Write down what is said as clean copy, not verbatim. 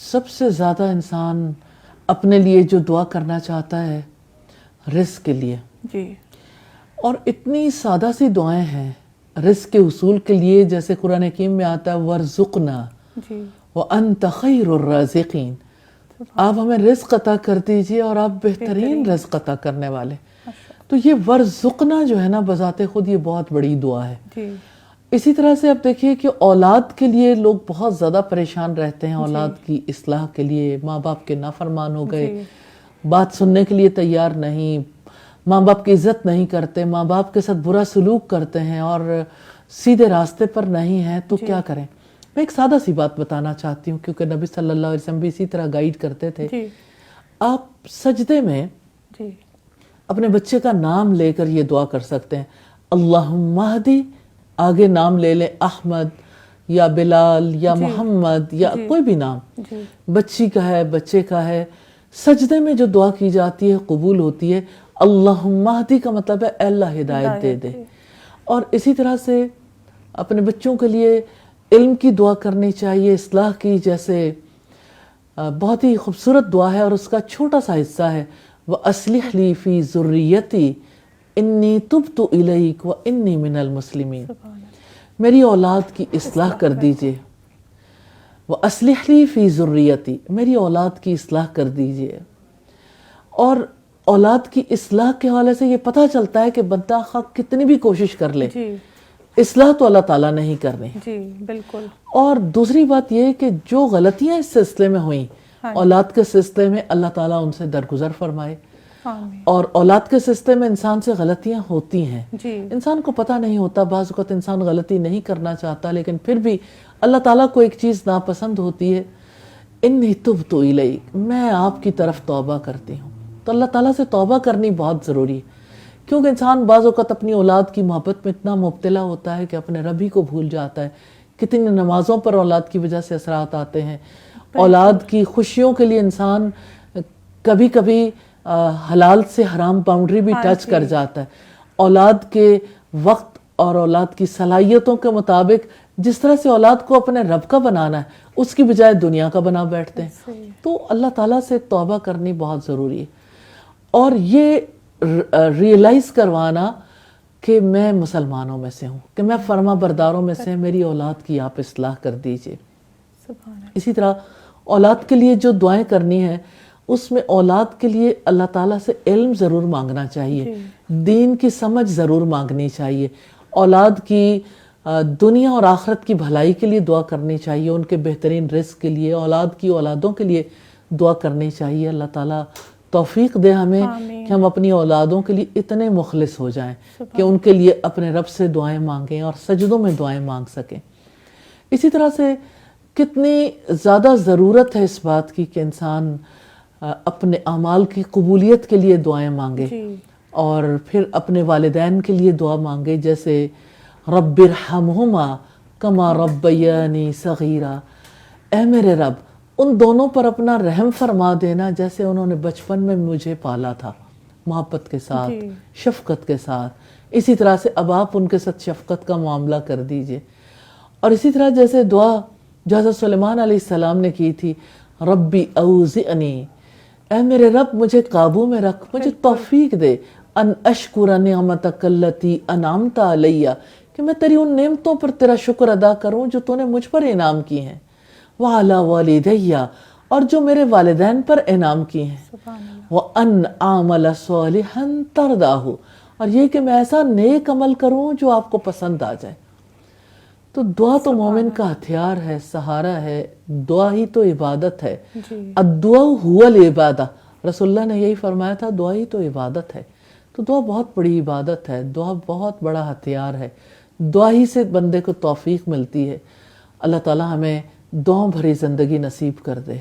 سب سے زیادہ انسان اپنے لیے جو دعا کرنا چاہتا ہے رزق کے لیے، جی، اور اتنی سادہ سی دعائیں ہیں رزق کے حصول کے لیے، جیسے قرآن حکیم میں آتا ہے وَارْزُقْنَا جی، وَأَنْتَ خَيْرُ الرَّازِقِينَ، آپ ہمیں رزق عطا کر دیجئے اور آپ بہترین رزق عطا کرنے والے۔ تو یہ وَارْزُقْنَا جو ہے نا بذات خود یہ بہت بڑی دعا ہے۔ جی، اسی طرح سے اب دیکھیے کہ اولاد کے لیے لوگ بہت زیادہ پریشان رہتے ہیں، اولاد کی اصلاح کے لیے، ماں باپ کے نافرمان ہو گئے، بات سننے کے لیے تیار نہیں، ماں باپ کی عزت نہیں کرتے، ماں باپ کے ساتھ برا سلوک کرتے ہیں اور سیدھے راستے پر نہیں ہیں، تو کیا کریں؟ میں ایک سادہ سی بات بتانا چاہتی ہوں، کیونکہ نبی صلی اللہ علیہ وسلم بھی اسی طرح گائیڈ کرتے تھے۔ آپ سجدے میں اپنے بچے کا نام لے کر یہ دعا کر سکتے ہیں، اللہم اہدی، آگے نام لے لیں، احمد یا بلال یا محمد یا کوئی بھی نام، بچی کا ہے، بچے کا ہے۔ سجدے میں جو دعا کی جاتی ہے قبول ہوتی ہے۔ اللہم اہدی کا مطلب ہے اے اللہ ہدایت دے دے۔ اور اسی طرح سے اپنے بچوں کے لیے علم کی دعا کرنی چاہیے، اصلاح کی، جیسے بہت ہی خوبصورت دعا ہے اور اس کا چھوٹا سا حصہ ہے، وَأَصْلِحْ لِي فِي ذُرِّيَّتِي إِنِّي تُبْتُ إِلَيْكَ وَإِنِّي مِنَ الْمُسْلِمِينَ، میری اولاد کی اصلاح کر دیجئے۔ وَأَصْلِحْ لِي فِي ذُرِّيَّتِي، میری اولاد کی اصلاح کر دیجئے۔ اور اولاد کی اصلاح کے حوالے سے یہ پتہ چلتا ہے کہ بندہ خواہ کتنی بھی کوشش کر لے، اصلاح تو اللہ تعالیٰ نہیں کرنی۔ جی بالکل۔ اور دوسری بات یہ کہ جو غلطیاں اس سلسلے میں ہوئیں اولاد کے سلسلے میں، اللہ تعالیٰ ان سے درگزر فرمائے۔ اور اولاد کے سلسلے میں انسان سے غلطیاں ہوتی ہیں، انسان کو پتہ نہیں ہوتا، بعض اوقات انسان غلطی نہیں کرنا چاہتا، لیکن پھر بھی اللہ تعالیٰ کو ایک چیز ناپسند ہوتی ہے، انی تبت الیک، میں آپ کی طرف توبہ کرتی ہوں۔ تو اللہ تعالیٰ سے توبہ کرنی بہت ضروری ہے، کیونکہ انسان بعض اوقات اپنی اولاد کی محبت میں اتنا مبتلا ہوتا ہے کہ اپنے رب ہی کو بھول جاتا ہے۔ کتنی نمازوں پر اولاد کی وجہ سے اثرات آتے ہیں، اولاد کی خوشیوں کے لیے انسان کبھی کبھی حلال سے حرام باؤنڈری بھی ٹچ کر جاتا ہے۔ اولاد کے وقت اور اولاد کی صلاحیتوں کے مطابق جس طرح سے اولاد کو اپنے رب کا بنانا ہے، اس کی بجائے دنیا کا بنا بیٹھتے ہیں۔ تو اللہ تعالیٰ سے توبہ کرنی بہت ضروری ہے، اور یہ ریئلائز کروانا کہ میں مسلمانوں میں سے ہوں، کہ میں فرما برداروں میں سے، میری اولاد کی آپ اصلاح کر دیجئے۔ اسی طرح اولاد کے لیے جو دعائیں کرنی ہیں، اس میں اولاد کے لیے اللہ تعالیٰ سے علم ضرور مانگنا چاہیے، دین کی سمجھ ضرور مانگنی چاہیے، اولاد کی دنیا اور آخرت کی بھلائی کے لیے دعا کرنی چاہیے، ان کے بہترین رزق کے لیے، اولاد کی اولادوں کے لیے دعا کرنی چاہیے۔ اللہ تعالیٰ توفیق دے ہمیں کہ ہم اپنی اولادوں کے لیے اتنے مخلص ہو جائیں کہ ان کے لیے اپنے رب سے دعائیں مانگیں اور سجدوں میں دعائیں مانگ سکیں۔ اسی طرح سے کتنی زیادہ ضرورت ہے اس بات کی کہ انسان اپنے اعمال کی قبولیت کے لیے دعائیں مانگے، اور پھر اپنے والدین کے لیے دعا مانگے، جیسے رب ارحمہما کما ربیانی صغیرا، اے میرے رب ان دونوں پر اپنا رحم فرما دینا جیسے انہوں نے بچپن میں مجھے پالا تھا، محبت کے ساتھ، شفقت کے ساتھ۔ اسی طرح سے اب آپ ان کے ساتھ شفقت کا معاملہ کر دیجئے۔ اور اسی طرح جیسے دعا جو حضرت سلیمان علیہ السلام نے کی تھی، ربی اوزعنی، اے میرے رب مجھے قابو میں رکھ، مجھے توفیق دے، ان اشکر نعمتک التی انعمت علیہ، کہ میں تیری ان نعمتوں پر تیرا شکر ادا کروں جو تو نے مجھ پر انعام کی ہیں، وعلی والدیہ، اور جو میرے والدین پر انعام کی ہیں، وان اعمل صالحا ترضاہ، اور یہ کہ میں ایسا نیک عمل کروں جو آپ کو پسند آ جائے۔ تو دعا تو مومن کا ہتھیار ہے، سہارا ہے، دعا ہی تو عبادت ہے۔ الدعاء هو العبادہ، رسول اللہ نے یہی فرمایا تھا، دعا ہی تو عبادت ہے۔ تو دعا بہت بڑی عبادت ہے، دعا بہت بڑا ہتھیار ہے، دعا ہی سے بندے کو توفیق ملتی ہے۔ اللہ تعالی ہمیں دعاؤں بھری زندگی نصیب کر دے۔